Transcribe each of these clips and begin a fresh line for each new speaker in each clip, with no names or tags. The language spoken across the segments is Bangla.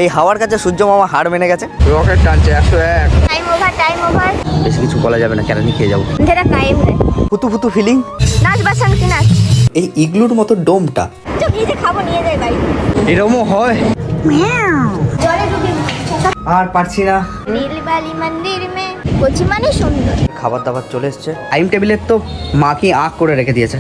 এই হাওয়ার কাছে সূর্য মামা হাড় মেনে গেছে।
রকেট টানছে 101।
Time over.
বেশি কিছু বলা যাবে না, কেরানি খেয়ে যাবো।
अंधेरा कायम है।
ফুতু ফুতু ফিলিং।
নাচ বাসান কি নাচ।
এই ইগলুর মতো ডোমটা
চুপ নিজে খাবো নিয়ে যাই ভাই।
এরকমও হয়।
জলে ডুবি।
আর পারছি না।
নীলবালি মন্দির মে কোচি মানে সুন্দর।
খাবার দাবার চলে এসছে। টাইম টেবিলের তো মা কি আঁক করে রেখে দিয়েছে।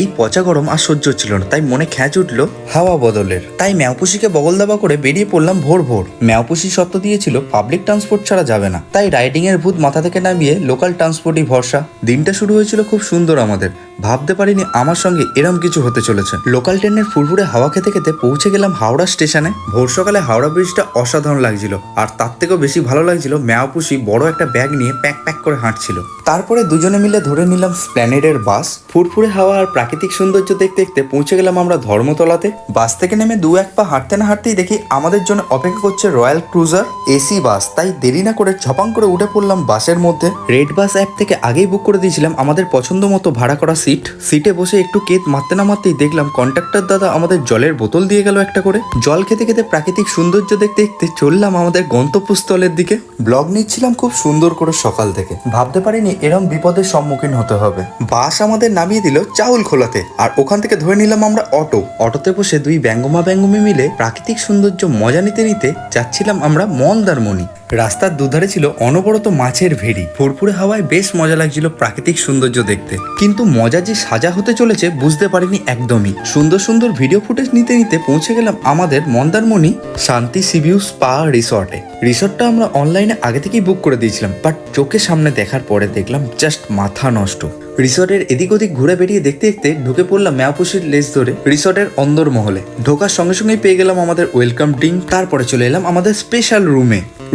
এই পচা গরম আর সহ্য ছিল না, তাই মনে খ্যাচ উঠলো হাওয়া বদলের। তাই ম্যাওপুষিকে বগল দাবা করে বেরিয়ে পড়লাম ভোর ভোর। ম্যাওপুষি শর্ত দিয়েছিল পাবলিক ট্রান্সপোর্ট ছাড়া যাবে না, তাই রাইডিং এর ভূত মাথা থেকে নামিয়ে লোকাল ট্রান্সপোর্টই ভরসা। দিনটা শুরু হয়েছিল খুব সুন্দর আমাদের, ভাবতে পারিনি আমার সঙ্গে এরম কিছু হতে চলেছে। লোকাল ট্রেনের ফুরফুরে হাওয়া খেতে খেতে পৌঁছে গেলাম হাওড়া স্টেশনে। ভোর সকালে হাওড়া ব্রিজটা অসাধারণ লাগছিল, আর তার থেকেও বেশি ভালো লাগছিল ম্যাওপুষি বড় একটা ব্যাগ নিয়ে প্যাক প্যাক করে হাঁটছিল। তারপরে দুজনে মিলে ধরে নিলাম স্প্ল্যানেডের বাস। ফুরফুরে হাওয়া আর প্রাকৃতিক সৌন্দর্য দেখতে দেখতে পৌঁছে গেলাম আমরা ধর্মতলাতে। বাস থেকে নেমে দু এক পা হাঁটতে না হাঁটতেই দেখি আমাদের জন্য অপেক্ষা করছে রয়্যাল ক্রুজার এসি বাস। তাই দেরি না করে ঝপাং করে উঠে পড়লাম বাসের মধ্যে। রেড বাস অ্যাপ থেকে আগেই বুক করে দিয়েছিলাম আমাদের পছন্দ মতো ভাড়া করা সিটে বসে একটু কেত মারতে না মারতেই দেখলাম কন্ডাক্টর দাদা আমাদের জলের বোতল দিয়ে গেল একটা করে। জল খেতে খেতে প্রাকৃতিক সৌন্দর্য দেখতে দেখতে চললাম আমাদের গন্তব্যস্থলের দিকে। ব্লগ নিচ্ছিলাম খুব সুন্দর করে সকাল থেকে, ভাবতে পারিনি এরম বিপদের সম্মুখীন হতে হবে। বাস আমাদের নামিয়ে দিল চাউল খোলাতে, আর ওখান থেকে ধরে নিলাম আমরা অটোতে বসে দুই ব্যঙ্গমা ব্যঙ্গমি মিলে প্রাকৃতিক সৌন্দর্য মজা নিতে নিতে যাচ্ছিলাম আমরা মন্দারমণি। রাস্তার দুধারে ছিল অনবরত মাছের ভেড়ি। ফুরফুরে হাওয়ায় বেশ মজা লাগছিল প্রাকৃতিক সৌন্দর্য দেখতে, কিন্তু মজা যে সাজা হতে চলেছে বুঝতে পারিনি একদমই। সুন্দর সুন্দর ভিডিও ফুটেজ নিতে নিতে পৌঁছে গেলাম আমাদের মন্দারমণি শান্তি সিভিউ স্পা রিসর্টে। রিসর্টটা আমরা অনলাইনে আগে থেকেই বুক করে দিয়েছিলাম, বাট চোখের সামনে দেখার পরে দেখলাম জাস্ট মাথা নষ্ট। রিসর্টের এদিক ওদিক ঘুরে বেরিয়ে দেখতে দেখতে ঢুকে পড়লাম ম্যাওপুষির লেজ ধরে রিসর্টের অন্দর মহলে। ঢোকার সঙ্গে সঙ্গেই পেয়ে গেলাম আমাদের ওয়েলকাম ড্রিঙ্ক। তারপরে চলে এলাম আমাদের স্পেশাল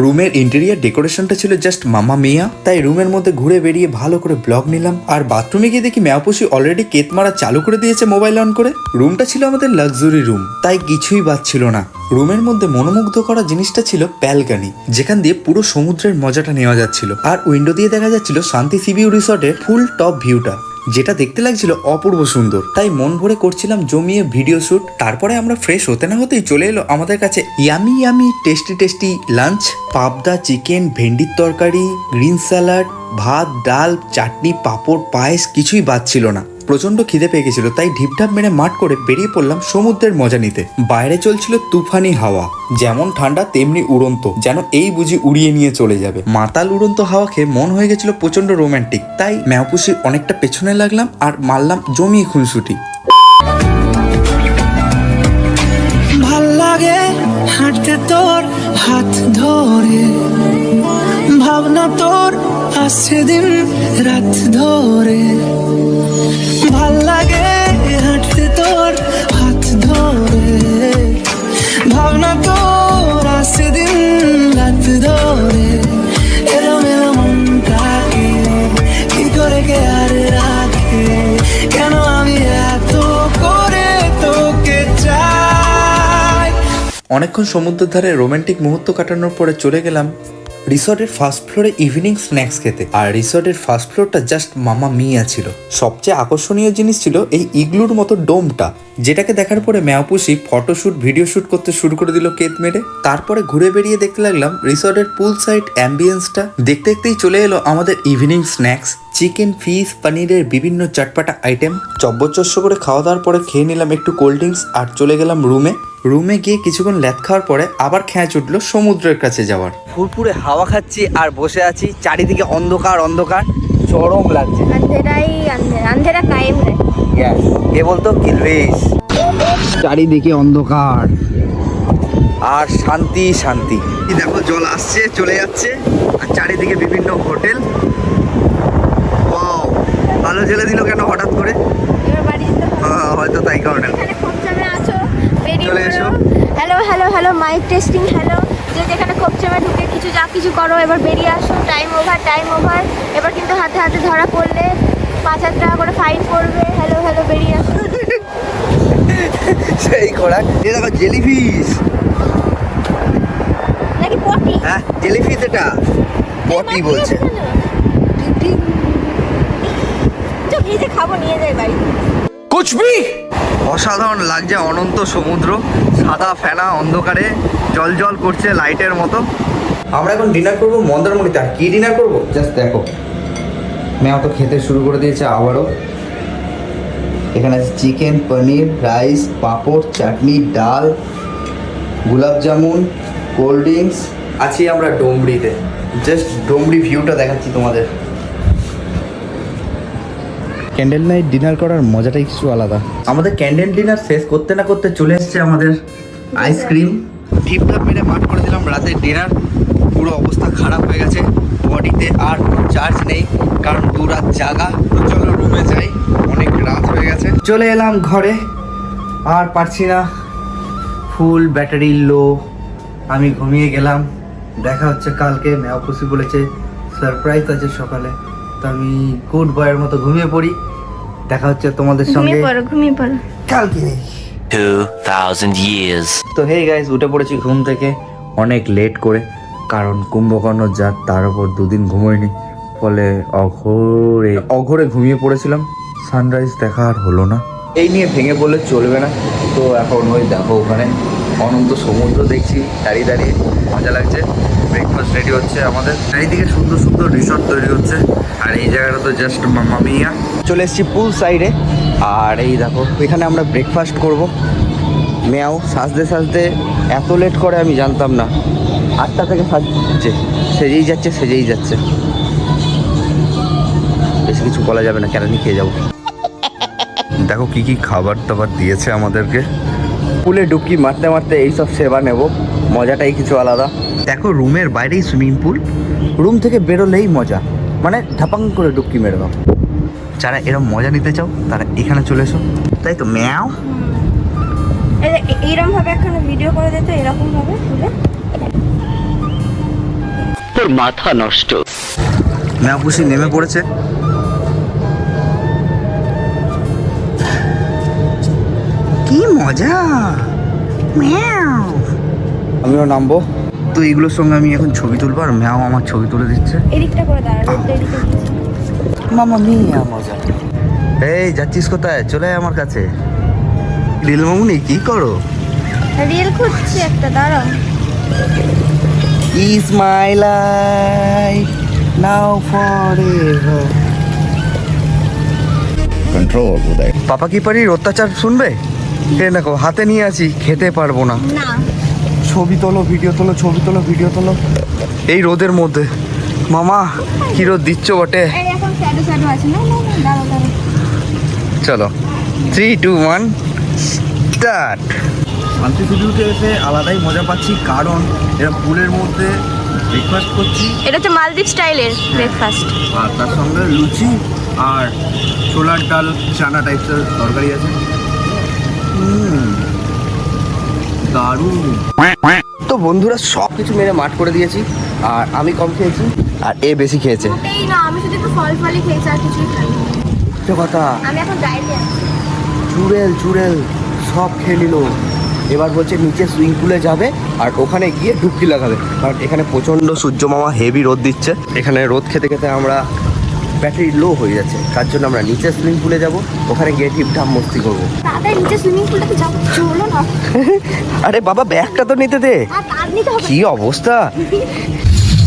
রুমের ইন্টেরিয়ার ডেকোরেশনটা ছিল জাস্ট মামা মিয়া। তাই রুমের মধ্যে ঘুরে বেরিয়ে ভালো করে ব্লগ নিলাম। আর বাথরুমে গিয়ে দেখি ম্যাওপুষি অলরেডি কেত মারা চালু করে দিয়েছে মোবাইল অন করে। রুমটা ছিল আমাদের লাক্সারি রুম, তাই কিছুই বাদ ছিল না। রুমের মধ্যে মনোমুগ্ধ করা জিনিসটা ছিল ব্যালকনি, যেখান দিয়ে পুরো সমুদ্রের মজাটা নেওয়া যাচ্ছিল। আর উইন্ডো দিয়ে দেখা যাচ্ছিল শান্তি সিভিউ রিসর্টের ফুল টপ ভিউটা, যেটা দেখতে লাগছিল অপূর্ব সুন্দর। তাই মন ভরে করছিলাম জমিয়ে ভিডিও শুট। তারপরে আমরা ফ্রেশ হতে না হতেই চলে এলো আমাদের কাছে ইয়ামি টেস্টি লাঞ্চ। পাবদা চিকেন, ভেন্ডির তরকারি, গ্রিন স্যালাড, ভাত, ডাল, চাটনি, পাঁপড়, পায়েস, কিছুই বাদ ছিল না। প্রচন্ড খিদে পেয়ে গেছিল, তাই ঢিপঢাপ মেরে মাঠ করে বেরিয়ে পড়লাম সমুদ্রের মজা নিতে। বাইরে চলছিল তুফানি হাওয়া, যেমন ঠান্ডা তেমনি উড়ন্ত, যেন এই বুঝি উড়িয়ে নিয়ে চলে যাবে। মাতাল উড়ন্ত হাওয়া খেয়ে মন হয়ে গেছিল প্রচন্ড রোমান্টিক। তাই ম্যাওপুষির অনেকটা পেছনে লাগলাম আর মারলাম জমিয়ে খুনসুটি।
ভাল লাগে হাঁটতে তোর হাত ধরে, ভাবনা তোর আসছে দিন রাত ধরে। ভাল লাগে হাঁটতে তোর হাত ধরে, ভাবনা তোর আসছে দিন রাত ধরে। এরম মনটাকে কি করে কে আর রাখে, কেন আমি এত করে তোকে চাই।
অনেকক্ষণ সমুদ্রের ধারে রোমান্টিক মুহূর্ত কাটানোর পরে চলে গেলাম রিসর্টের ফার্স্ট ফ্লোরে ইভিনিং স্ন্যাক্স খেতে। আর রিসর্টের ফার্স্ট ফ্লোরটা জাস্ট মামা মিয়া ছিল। সবচেয়ে আকর্ষণীয় জিনিস ছিল এই ইগলুর মতো ডোমটা, যেটাকে দেখার পরে ম্যাওপুষি ফটোশুট ভিডিও শুট করতে শুরু করে দিল কেত মেরে। তারপরে ঘুরে বেরিয়ে দেখতে লাগলাম রিসর্টের পুল সাইড অ্যাম্বিয়েন্সটা। দেখতে দেখতেই চলে এলো আমাদের ইভিনিং স্ন্যাক্স। চিকেন, ফিশ, পনিরের বিভিন্ন চটপাটা আইটেম চব্বচস্য করে খাওয়া দাওয়ার পরে খেয়ে নিলাম একটু কোল্ড ড্রিঙ্কস আর চলে গেলাম রুমে গিয়ে কিছুক্ষণ ল্যাদ খাওয়ার পরে আবার খেঁচ উঠলো সমুদ্রের কাছে যাওয়ার। ফুরফুরে হাওয়া খাচ্ছি আর বসে আছি, চারিদিকে অন্ধকার চরম লাগছে।
अंधेरा कायम है।
কে বলতো কিলবেশ। চারিদিকে অন্ধকার আর শান্তি। দেখো জল আসছে চলে যাচ্ছে, আর চারিদিকে বিভিন্ন হোটেল। আলো জ্বেলে দিল কেন হঠাৎ করে? হয়তো তাই কারণে। চলে এসো।
Hello mic testing. হ্যালো, যে যেখানে খোপচামে ঢুকে কিছু করো, এবার বেরিয়ে আসো। Time over. এবার কিন্তু হাতে হাতে ধরা পড়লে 5,000 টাকা করে ফাইন পড়বে। হ্যালো বেরিয়ে আসো।
সেই খোরাক। এই দেখো জেলিফিশ
নাকি পটি।
হ্যাঁ জেলিফিশ, এটা পটি বলছে।
ভিজে খাবো, নিয়ে যাই বাড়ি।
কুচবি অসাধারণ লাগছে, অনন্ত সমুদ্র, সাদা ফেনা অন্ধকারে জল জল করছে লাইটের মতো। আমরা এখন ডিনার করবো মন্দারমণিতে। আর কি ডিনার করবো জাস্ট দেখো, মেয়া তো খেতে শুরু করে দিয়েছে আবারও। এখানে আছে চিকেন, পনির, রাইস, পাঁপড়, চাটনি, ডাল, গোলাপ জামুন, কোল্ড ড্রিঙ্কস। আছি আমরা ডোমরিতে, জাস্ট ডোমরি ভিউটা দেখাচ্ছি তোমাদের। ক্যান্ডেল নাইট ডিনার করার মজাটাই কিছু আলাদা। আমাদের ক্যান্ডেল ডিনার শেষ করতে না করতে চলে এসেছে আমাদের আইসক্রিম। টিপটাপ মেরে মাঠ করে দিলাম রাতের ডিনার। পুরো অবস্থা খারাপ হয়ে গেছে, বডিতে আর চার্জ নেই, কারণ 2 রাত জাগা। তো চলো রুমে যাই, অনেক রাত হয়ে গেছে। চলে এলাম ঘরে, আর পারছি না, ফুল ব্যাটারি লো। আমি ঘুমিয়ে গেলাম। দেখা হচ্ছে কালকে। মেয়াপুসি বলেছে সারপ্রাইজ আছে সকালে, তো আমি গুড বয়ের মতো ঘুমিয়ে পড়ি। দেখা হচ্ছে তোমাদের সঙ্গে
ঘুমিয়ে পড়ো
কালকে।
2000 years.
তো হে গাইস, উঠে পড়েছি ঘুম থেকে অনেক লেট করে, কারণ কুম্ভকর্ণ জাত, তার উপর 2 দিন ঘুমোয়নি, ফলে অঘোরে ঘুমিয়ে পড়েছিলাম। সানরাইজ দেখা আর হলো না। এই নিয়ে ভেঙে পড়লে চলবে না। তো এখন ওই দেখো ওখানে অনন্ত সমুদ্র দেখছি দাঁড়িয়ে দাঁড়িয়ে, মজা লাগছে। ব্রেকফাস্ট রেডি হচ্ছে আমাদের, চারিদিকে সুন্দর সুন্দর রিসর্ট তৈরি হচ্ছে। আর এই জায়গাটা তো জাস্ট মাম্মা মিয়া। চলে এসেছি পুল সাইডে, আর এই দেখো এখানে আমরা ব্রেকফাস্ট করব। মেয়াও সাজতে সাজতে এত লেট করে আমি জানতাম না। 8টা থেকে সাজছে, সেজেই যাচ্ছে। বেশি কিছু বলা যাবে না, কেরানি খেয়ে যাবো। দেখো কি কি খাবার দাবার দিয়েছে আমাদেরকে। পুলে ডুবকি মারতে মারতে এইসব সেবা নেব, মজাটাই কিছু আলাদা। দেখো রুমের বাইরেই সুইমিং পুল, রুম থেকে বেরোলেই মজা, মানে ধাপাং করে ডুবকি মেরে দাও। যারা এরকম মজা নিতে চাও তারা এখানে চলে এসো। তাই তো ম্যাও।
এইরকম ভাবে এখন ভিডিও করে দিতে, এরকম ভাবে তুলে।
তোর মাথা নষ্ট।
ম্যাও পুষি নেমে পড়েছে। কি মজা, ম্যাও। আমিও নামবো। তো এইগুলোর সঙ্গে আমি এখন ছবি তুলবো, আর ম্যাও আমার ছবি তুলে দিচ্ছে।
এদিকটা করে দাঁড়ানো, এদিকে
মামা মিয়া মজা। এই যাচ্ছিস কোথায়? চলে আয় আমার কাছে। রিল মামুনি কি করো?
রিল খুঁজছি একটা, দাঁড়াও।
Is my life now forever. Control বোধহয়। পাপা কি পারির অত্যাচার শুনবে? এ দেখো হাতে নিয়ে আছি, খেতে পারবো না।
না,
ছবি তোলো, ভিডিও তোলো, ছবি তোলো, ভিডিও তোলো। এই রোদের মধ্যে মামা কি রোদ দিচ্ছ বটে।
এই এখন শ্যাডো আছে না, দাঁড়াও।
চলো 3, 2, 1 স্টার্ট। শান্তিপুরিতে এসে আলাদাই মজা পাচ্ছি, কারণ এরা পুলের মধ্যে ব্রেকফাস্ট করছি।
এটা হচ্ছে মালদ্বীপ স্টাইলের ব্রেকফাস্ট।
আর তার সঙ্গে লুচি আর ছোলার ডাল, চানা টাইপসের তরকারি আছে। দারুণ। তো বন্ধুরা সব কিছু মেরে মাঠ করে দিয়েছি, আর আমি কম খেয়েছি আর এ বেশি খেয়েছে।
মোটেই না, আমি শুধু একটু ফলই খেয়েছি, আর কিছুই খাইনি।
সে কথা,
আমি এখন ডায়েটে আছি।
চুড়েল সব খেয়ে নিল। এবার বলছে নিচে সুইমিং পুলে যাবে আর ওখানে গিয়ে ডুবকি লাগাবে, কারণ এখানে প্রচণ্ড সূর্য মামা হেভি রোদ দিচ্ছে। এখানে রোদ খেতে খেতে আমরা ব্যাটারি লো হয়ে যাচ্ছে, তার জন্য আমরা নিচে সুইমিং পুলে যাব, ওখানে গিয়ে ঢিপঢাপ মস্তি করবো।
তাড়াতাড়ি নিচে সুইমিং পুলটাতে যাবো, চলো না।
আরে বাবা ব্যাগটা তো নিতে দে।
আর তার নিতে হবে।
কি অবস্থা।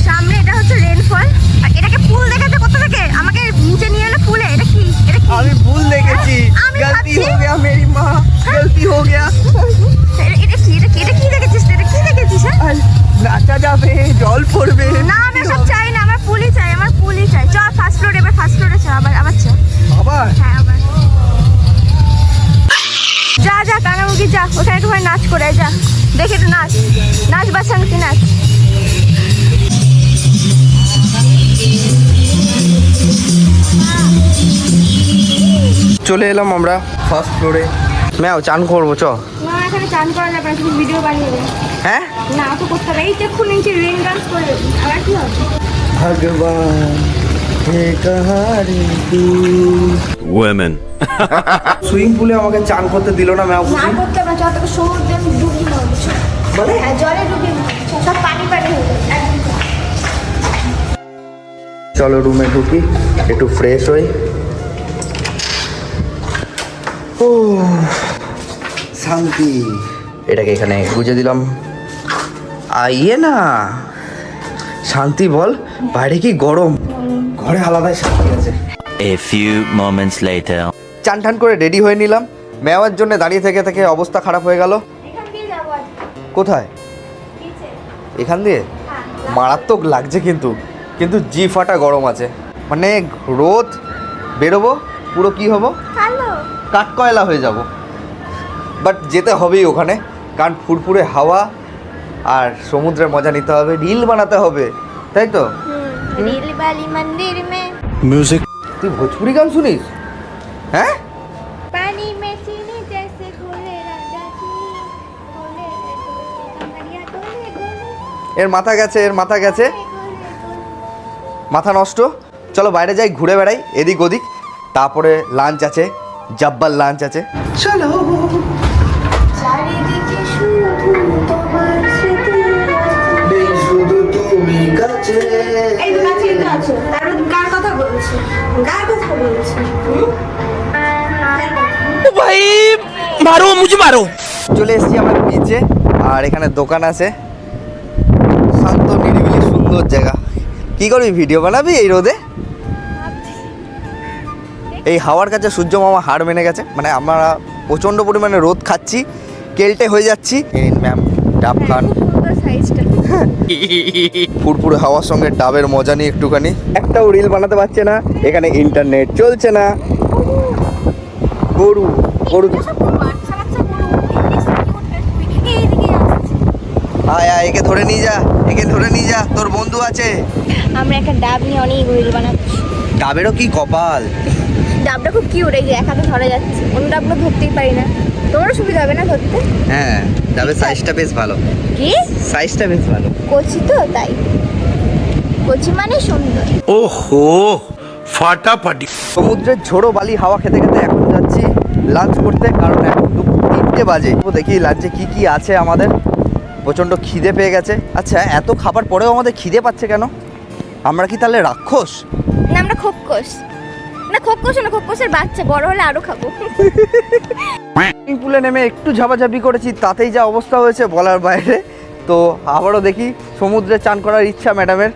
সামনে এটা হচ্ছে রেনফল, আর এটাকে পুল দেখাতে কোথা থেকে আমাকে নিচে নিয়ে এলো পুলে। এটা কি?
আমি ভুল দেখেছি,
আমি
গলতি
ভাবছি-
হো গয়া মেরি মা, গলতি হো গয়া।
এটা কি দেখেছিস? এটা কি দেখেছিস? হ্যাঁ?
নাচা যাবে, জল পড়বে।
না, আমি সব চাই না, আমার পুলই চাই। চল ফার্স্ট ফ্লোর, এবার ফার্স্ট ফ্লোরে চল, আবার চল।
আবার
হ্যাঁ আবার। যা কানামুখী যা, ওখানে একটু নাচ করে যা, দেখে একটু নাচ বাচ্চাঙ্কি নাচ।
চলে এলাম আমরা ফার্স্ট ফ্লোরে। ম্যাও চান করবো চ।
না, এখানে চান করা যাবে না, শুধু ভিডিও বানিয়ে দেবে।
হ্যাঁ
না, তো করতে হবে। এই দেখুন নিচে রেন ডান্স করে দেবে, আবার কি হবে?
ভগবান হে কাহারি তু।
Women.
সুইমিং পুলে আমাকে চান করতে দিল না ম্যাও।
না করতে হবে, যত সমুদ্রে আমি ডুবি মারবো।
বলে?
হ্যাঁ, জলে ডুবি মারবো, সব পানি হয়ে যাবে একদম।
চলো রুমে ঢুকি, একটু ফ্রেশ হই। ও শান্তি। এটাকে এখানে গুজে দিলাম। আইয়ে না শান্তি, বল বাইরে কি গরম, ঘরে আলাদাই শান্তি আছে।
A few moments later.
চান টান করে রেডি হয়ে নিলাম। মেওয়ার জন্য দাঁড়িয়ে থেকে থেকে অবস্থা খারাপ হয়ে গেল।
এখান দিয়ে যাবো আজকে
কোথায়?
নিচে।
এখান দিয়ে?
হ্যাঁ,
মারাত্মক লাগছে কিন্তু কিন্তু জি ফাটা গরম আছে। মানে রোদ বেরোবো পুরো কি হবো,
কালো।
কাঠকয়লা হয়ে যাব। বাট যেতে হবেই ওখানে, কারণ ফুরফুরে হাওয়া আর সমুদ্রের মজা নিতে হবে, রিল বানাতে হবে, তাই তো?
रील वाली मंदिर में
তুই ভোজপুরি গান শুনিস? হ্যাঁ,
पानी में चीनी जैसे घोले राजा चीनी घोले रे घोले कमरिया घोले घोले
এর মাথা গেছে, এর মাথা গেছে, মাথা নষ্ট। চলো বাইরে যাই, ঘুরে বেড়াই এদিক ওদিক, তারপরে লাঞ্চ আছে, জব্বার লাঞ্চ আছে। চলো।
চারিদিকে শুধু তোমার স্মৃতি
শুধু তুমি কাছে।
এই তো কাছে তো আছো, তার কার কথা বলছি, কার কথা বলছি
চলে এসেছি আমরা বিচে, আর এখানে দোকান আছে, শান্ত নিরিবিলি সুন্দর জায়গা। কি করবি, ভিডিও বানাবি এই রোদে? এই হাওয়ার কাছে সূর্য মামা হার মেনে গেছে, মানে আমরা প্রচণ্ড পরিমাণে রোদ খাচ্ছি, কেলটে হয়ে যাচ্ছি। এই ম্যাম ডাব খান।
সুন্দর সাইজটা।
ফুরফুরে হাওয়ার সঙ্গে ডাবের মজা নিয়ে একটুখানি। একটাও রিল বানাতে পারছে না, এখানে ইন্টারনেট চলছে না। গরু গরু
বাচ্চা বাচ্চা গরু এইদিকে আসছে।
আয় আয়, একে ধরে নিয়ে যা, একে ধরে নিয়ে যা, তোর বন্ধু আছে।
আমরা একটা ডাব নিয়ে অনেক রিল বানাচ্ছি।
ডাবেরও কি কপাল।
ডাবটা খুব কিউট, এই যে এক হাতে ধরা যাচ্ছে, অন্য ডাবগুলো ধরতেই পারি না। তোমারও সুবিধা হবে না ধরতে?
হ্যাঁ, ডাবের সাইজটা বেশ ভালো,
কি
সাইজটা বেশ ভালো।
কচি তো তাই, কচি মানে সুন্দর।
ओहो फाटाफाटी
সমুদ্রের ঝোড়ো বালি হাওয়া খেতে খেতে এখন যাচ্ছি লাঞ্চ করতে, কারণ এখন 3টে বাজে। তো দেখি লাঞ্চে কি কি আছে আমাদের। প্রচণ্ড খিদে পেয়ে গেছে। আচ্ছা, এত খাবার পরেও আমাদের খিদে পাচ্ছে কেন? আমরা কি তাহলে রাক্ষস?
না আমরা খোকস না, খোকস না, খোকসের বাচ্চা, বড় হলে আরো খাবো।
সুইমিং পুলে নেমে একটু ঝাপাঝাপি করেছি, তাতেই যা অবস্থা হয়েছে বলার বাইরে। তো আবারও দেখি সমুদ্রে চান করার ইচ্ছা ম্যাডামের।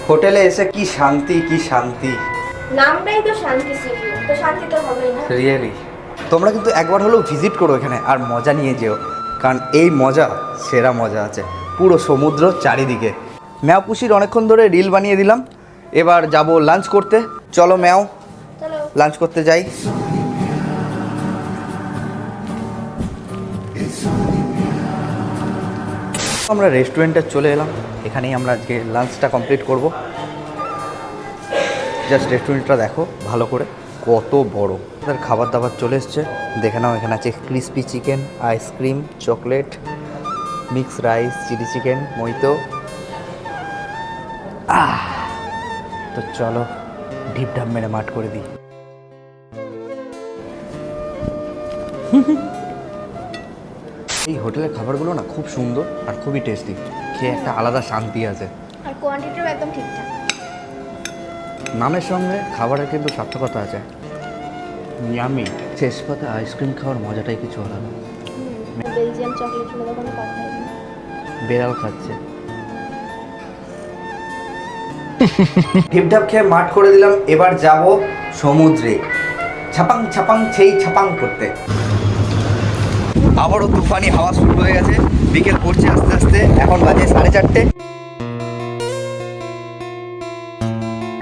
হোটেলে এসে কি শান্তি, কি শান্তি।
নামটাই তো শান্তি সিটি, তো শান্তি তো হবেই না।
রিয়েলি তোমরা কিন্তু একবার হলেও ভিজিট করো এখানে, আর মজা নিয়ে যেও, কারণ এই মজা সেরা মজা আছে। পুরো সমুদ্র চারিদিকে। ম্যাও পুষির অনেকক্ষণ ধরে রিল বানিয়ে দিলাম, এবার যাব লাঞ্চ করতে। চলো ম্যাও,
চলো
লাঞ্চ করতে যাই। আমরা রেস্টুরেন্টে চলে এলাম, এখানেই আমরা আজকে লাঞ্চটা কমপ্লিট করব। জাস্ট রেস্টুরেন্টটা দেখো ভালো করে, কত বড়। তার খাবার দাবার চলে এসছে, দেখে নাও। এখানে আছে crispy chicken, ice cream, chocolate, mix rice, chilli chicken, mojito. তো চলো ঢিপ ঢাপ মেরে মাঠ করে দিই। এই হোটেলের খাবারগুলো না খুব সুন্দর আর খুবই টেস্টি, খেয়ে একটা আলাদা শান্তি আছে।
আর কোয়ান্টিটিও একদম ঠিকঠাক।
নামের সঙ্গে খাবারের কিন্তু সার্থকতা আছে। ইয়ামি। শেষ পাতে আইসক্রিম খাওয়ার মজাটাই কিছু আলাদা।
বেলজিয়াম চকলেট হলে কোনো কথা নেই।
বেড়াল খাচ্ছে। ঢিপঢাপ খেয়ে মাঠ করে দিলাম, এবার যাব সমুদ্রে ছাপাং ছাপাং সেই ছাপাং করতে। আবারও তুফানি হাওয়া শুরু হয়ে গেছে, বিকেল পড়ছে আস্তে আস্তে, এখন বাজে 4:30।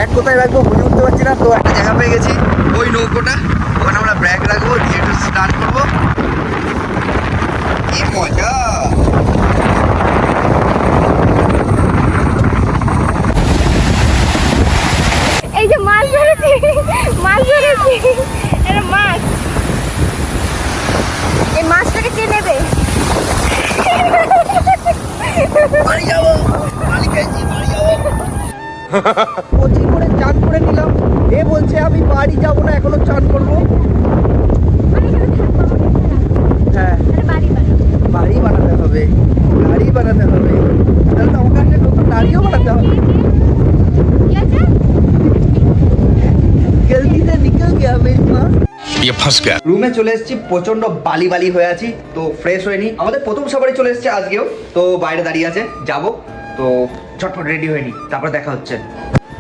এক কোথায় রাখবো বুঝে উঠতে পারছি না, তো একটা জায়গা পেয়ে গেছি, ওই নৌকোটা, ওখানে আমরা ব্যাগ রাখবো, দিয়ে একটু স্নান করবো। কি মজা!
এই যে মাছ ধরেছি, মাছ ধরেছি, এটা মাছ। এই মাছটাকে কে নেবে?
বাড়ি যাবো, বাড়ি খাইছি, বাড়ি যাবো। কোচিং করে চান করে নিলাম, এ বলছে আমি বাড়ি যাবো না, এখনো চান করবো। হ্যাঁ,
বাড়ি বানাবো।
বাড়ি বানাতে হবে, গাড়ি বানাতে হবে, তাহলে তো আমার কাছে নতুন नारियल बनाता हूँ
কি আছে?
गलती से निकल गया मेरी माँ।
ये फंस गया।
রুমে চলে এসেছি, প্রচন্ড বালি বালি হয়ে আছি, তো ফ্রেশ হয়নি। আমাদের প্রথম সবারই চলে এসেছে আজকেও, তো বাইরে দাঁড়িয়ে আছে, যাব তো ঝটপট রেডি হয়নি, তারপর দেখা হচ্ছে।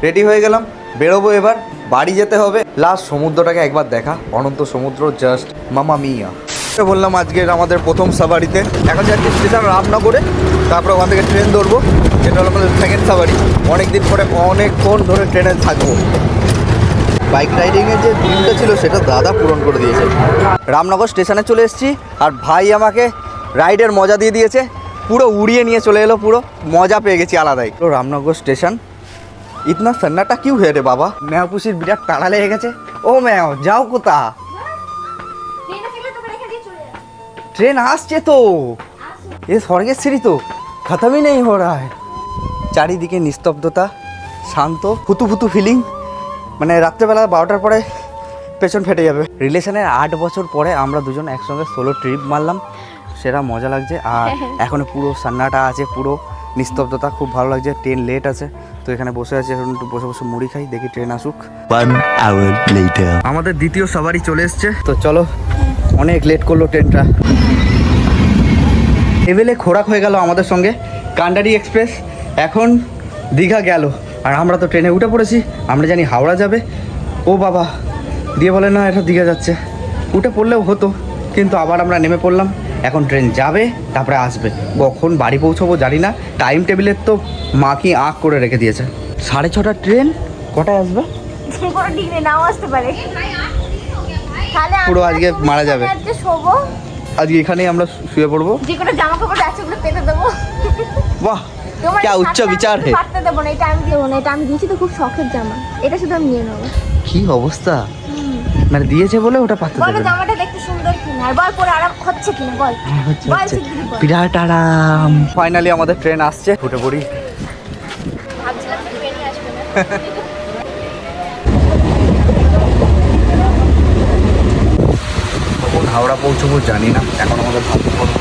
রেডি হয়ে গেলাম, বেরোবো এবার, বাড়ি যেতে হবে। লাস্ট সমুদ্রটাকে একবার দেখা, অনন্ত সমুদ্র, জাস্ট মামা মিয়া। বললাম আজকের আমাদের প্রথম সাফারিতে, এখন যাচ্ছি স্টেশন রামনগরে, তারপর ওখান থেকে ট্রেন ধরবো, যেটা হলো আমাদের সেকেন্ড সাফারি। অনেকদিন পরে অনেকক্ষণ ধরে ট্রেনে থাকবো। বাইক রাইডিংয়ের যে ড্রিমটা ছিল সেটা দাদা পূরণ করে দিয়েছে। রামনগর স্টেশনে চলে এসেছি, আর ভাই আমাকে রাইডের মজা দিয়ে দিয়েছে, পুরো উড়িয়ে নিয়ে চলে এলো, পুরো মজা পেয়ে গেছি আলাদাই। তো রামনগর স্টেশন ইতনা সন্নাটা কিউ হয়ে রে বাবা? ম্যাওপুষির বিরাট তাড়া লেগে গেছে। ও ম্যাও, যাও কোথা?
ট্রেনে থেকে তোকে রেখে দিয়ে চলে যা।
ট্রেন আসছে তো, এ স্বর্গেশ্বরী তো খতমই নেই হো রা হ্যায়। চারিদিকে নিস্তব্ধতা, শান্ত, ফুতু ফুতু ফিলিং, মানে রাত্রেবেলা 12টার পরে পেছন ফেটে যাবে। রিলেশনের 8 বছর পরে আমরা দুজন একসঙ্গে সোলো ট্রিপ মারলাম, সেটা মজা লাগছে। আর এখন পুরো সান্নাটা আছে, পুরো নিস্তব্ধতা, খুব ভালো লাগছে। ট্রেন লেট আছে, তো এখানে বসে আছি, এখন একটু বসে বসে মুড়ি খাই, দেখি ট্রেন আসুক।
1 hour later.
আমাদের দ্বিতীয় সবারই চলে এসছে, তো চলো, অনেক লেট করলো ট্রেনটা। লেভেলে খোরাক হয়ে গেল আমাদের সঙ্গে, কান্ডারি এক্সপ্রেস এখন দীঘা গেল, আর আমরা তো ট্রেনে উঠে পড়েছি। আমরা জানি হাওড়া যাবে, ও বাবা দিয়ে বলে না এটা দীঘা যাচ্ছে। উঠে পড়লেও হতো, কিন্তু আবার আমরা নেমে পড়লাম। এখন ট্রেন যাবে, তারপরে আসবে, কখন বাড়ি পৌঁছবো জানি না। টাইম টেবিলের তো মা কি আঁক করে রেখে দিয়েছে। 6:30 ট্রেন, কটায় আসবে?
কোনো ঠিক নেই, নাও আসতে পারে। তাহলে
পুরো আজকে মারা যাবে।
আজকে শোবো,
আজকে এখানেই আমরা শুয়ে পড়বো।
যে কোনো জামা কাপড় আছে ওগুলো পেতে দেবো।
বাহ,
তোমার
क्या
এই
उच्च
শার্টটা
विचार
আমি
है।
পাততে দেবো না, এটা আমি দেবো না, এটা আমি দিয়েছি তো, খুব শখের জামা, এটা শুধু আমি নিয়ে নেবো।
কি অবস্থা, মানে দিয়েছে বলে ওটা পাততে
বলো
দেবে না।
জামাটা দেখতে সুন্দর কিনা, আর বল পরে আরাম হচ্ছে কিনা, বল বল শিগগিরই বল।
বিরাট আরাম। ফাইনালি আমাদের ট্রেন আসছে, উঠে পড়ি।
ভাবছিলাম তুই ট্রেনই আসবে না।
কখন হাওড়া পৌঁছবো জানি না, এখন আমাদের ভাবতে পড়বে।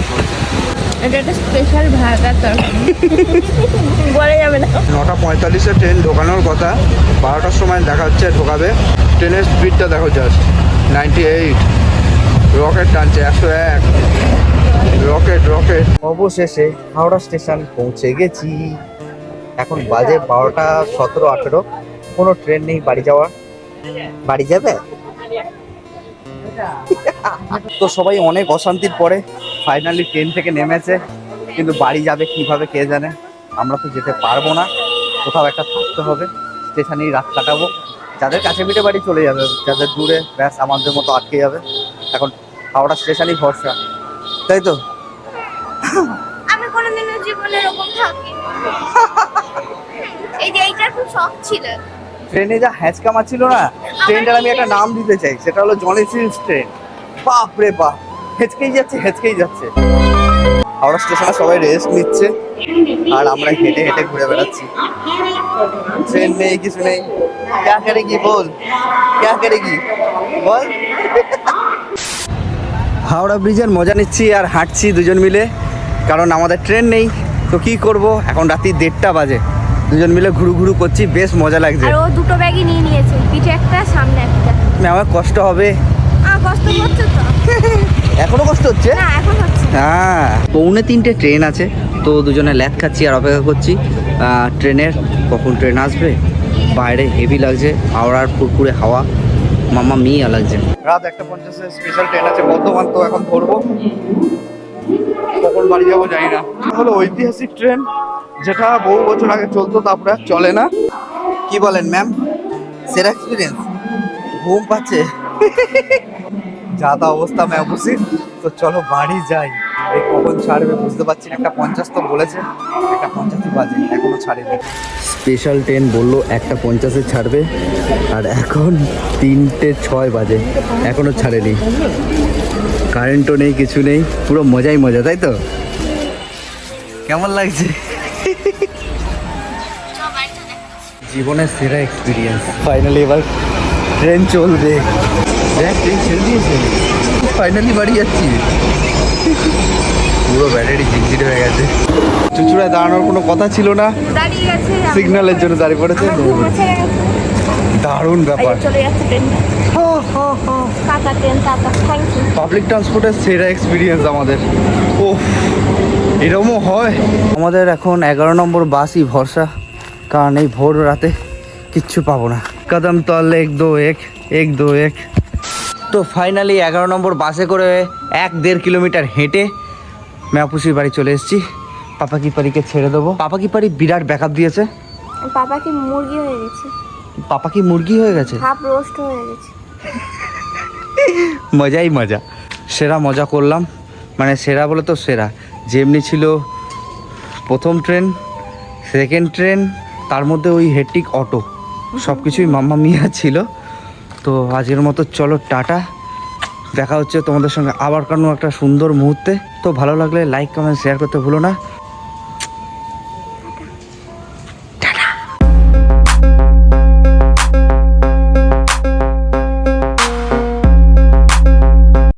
এটা একটা স্পেশাল ভাড়া তরকারি, বলা যাবে না।
9:45-এ ট্রেন ঢোকানোর কথা, 12টার সময় দেখা হচ্ছে ঢোকাবে। ট্রেনের স্পিডটা দেখো জাস্ট 98, রকেট টানছে 101, রকেট রকেট।
অবশেষে হাওড়া স্টেশন পৌঁছে গেছি। এখন বাজে 12টা 17-18, কোনো ট্রেন নেই বাড়ি যাওয়ার। বাড়ি যাবে তো সবাই অনেক অশান্তির পরে ফাইনালি ট্রেন থেকে নেমেছে, কিন্তু বাড়ি যাবে কিভাবে কে জানে। আমরা তো যেতে পারবো না, কোথাও একটা থাকতে হবে, স্টেশনেই রাত কাটাবো। যাদের কাছে পিঠে বাড়ি চলে যাবে, যাদের দূরে ব্যাস আমাদের মতো আটকে যাবে। এখন হাওড়া স্টেশনই ভরসা, তাই তো?
আমি কোনোদিনও জীবনে এরকম থাকিনি। এই যে এইটার খুব শখ ছিল।
ট্রেনে যা হ্যাঁচকামা ছিল না, ট্রেনটার আমি একটা নাম দিতে চাই, সেটা হলো জনি সিন্স ট্রেন। বাপ রে বাপ, হেঁচকেই যাচ্ছে হেঁচকেই যাচ্ছে। হাওড়া স্টেশনে সবাই রেস্ট নিচ্ছে, আর আমরা হেঁটে হেঁটে ঘুরে বেড়াচ্ছি। ট্রেন নেই, কিছু নেই, ক্যা করেগি বল, ক্যা করেগি বল। হাওড়া ব্রিজের মজা নিচ্ছি আর হাঁটছি দুজন মিলে, কারণ আমাদের ট্রেন নেই, তো কি করব। এখন রাত্রি 1:30 বাজে, দুজন মিলে ঘুরু ঘুরু করছি, বেশ মজা লাগছে।
আর ও দুটো ব্যাগই নিয়ে নিয়েছে, পিঠে একটা সামনে একটা।
আমার কষ্ট হবে,
কষ্ট হচ্ছে তো?
এখনো কষ্ট হচ্ছে?
না এখন হচ্ছে।
হ্যাঁ, 2:45 ট্রেন আছে, তো দুজনে ল্যাদ খাচ্ছি আর অপেক্ষা করছি ট্রেনের, কখন ট্রেন আসবে। বাইরে হেভি লাগছে, হাওড়ার ফুরফুরে হাওয়া, মামা মিয়া লাগছে। রাত 1:50 স্পেশাল ট্রেন আছে বর্ধমান, তো এখন ধরবো, কখন বাড়ি যাবো জানি না। হলো ঐতিহাসিক ট্রেন, যেটা বহু বছর আগে চলতো, তারপরে আর চলে না। কি বলেন ম্যাম, সেরা এক্সপিরিয়েন্স? ঘুম পাচ্ছে যা তা অবস্থা ম্যাবুসির। তো চলো বাড়ি যাই, এই কখন ছাড়বে বুঝতে পারছি না। 1:50 তো বলেছে, 1:50 বাজে, এখনো ছাড়েনি। স্পেশাল ট্রেন বললো 1:50 ছাড়বে, আর এখন 3:06 বাজে, এখনো ছাড়েনি। কারেন্টও নেই, কিছু নেই, পুরো মজাই মজা, তাই তো? কেমন লাগছে? জীবনের সেরা এক্সপিরিয়েন্স। ফাইনালি এবার ট্রেন চলবে। দেখ ট্রেন ছেড়ে দিয়েছে, ফাইনালি বাড়ি যাচ্ছি। পুরো ব্যাটারি ঝিরঝিরে হয়ে গেছে। চুচুড়ায় দাঁড়ানোর কোনো কথা ছিল না,
দাঁড়িয়ে গেছে
সিগন্যালের জন্য দাঁড়িয়ে পড়েছে। দারুণ ব্যাপার।
চলে যাচ্ছে ট্রেনটা। কাকা ট্রেন কাকা, থ্যাংক ইউ।
পাবলিক ট্রান্সপোর্টের সেরা এক্সপিরিয়েন্স আমাদের। ও এরকমও হয়। আমাদের এখন 11 নম্বর বাসই ভরসা, কারণ এই ভোর রাতে কিচ্ছু পাবো না। কদম তল 1 2 1 2 1। তো ফাইনালি 11 নম্বর বাসে করে 1.5 কিলোমিটার হেঁটে ম্যাপুসির বাড়ি চলে এসেছি। পাপা কি পারিকে ছেড়ে দেবো। পাপা কি পারি বিরাট ব্যাকআপ দিয়েছে।
পাপা কি মুরগি হয়ে গেছে,
পাপা কি মুরগি হয়ে গেছে,
হাফ রোস্ট হয়ে গেছে।
মজাই মজা, সেরা মজা করলাম। মানে সেরা বলে তো সেরা, যেমনি ছিল প্রথম ট্রেন, সেকেন্ড ট্রেন, তার মধ্যে ওই হেট্টিক অটো, সব কিছুই মাম্মা মিয়া ছিল। তো আজকের মতো চলো টাটা, দেখা হচ্ছে তোমাদের সঙ্গে আবার কোনো একটা সুন্দর মুহূর্তে। তো ভালো লাগলে লাইক কমেন্ট শেয়ার করতে ভুলো না।